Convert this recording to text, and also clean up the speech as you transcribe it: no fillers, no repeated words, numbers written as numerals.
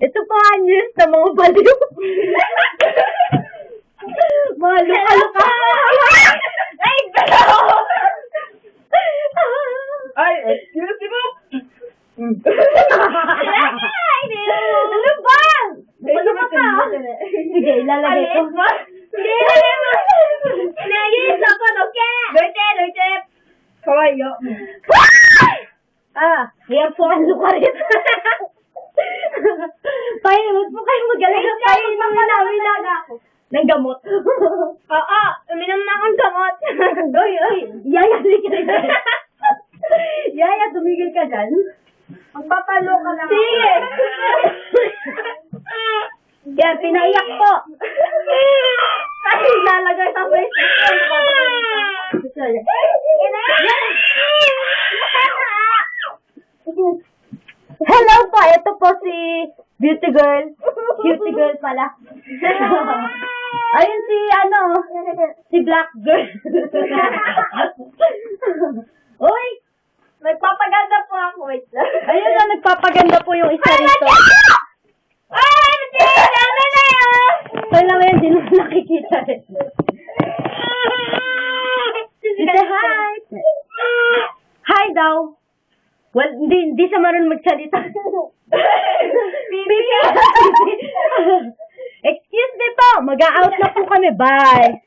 Ito po ang news na mga baliw. Mga luka-luka. Ay, galaw! Ay, excuse me. Ano ba? Ano ba ka? Sige, ilalagay ko. Nagis ako, okay? Lute. Kawayo. Yan po ang luka rin. Tayo, wag po kayo magaling. Tayo namin ako. Ng gamot. Oo, uminom na akong gamot. Oy, Yaya, tumigil ka dyan. Yaya, tumigil ka dyan. Magpapalo ka lang. Sige. Yan, pinaiyak po. Ay, lalagay sa Facebook. Hello po, ito po si Beauty Girl. Cutie Girl pala. Ayun si Black Girl. Uy, Nagpapaganda po ako. Wait lang. ayun na, nagpapaganda po yung isa rito. Ay, dami na yun! Kaya lang yun, hindi naman nakikita rin. Sige, hi! Hi daw. Well, hindi siya marunong magsalita. Bibi! Excuse me po, mag-a-out na po kami. Bye!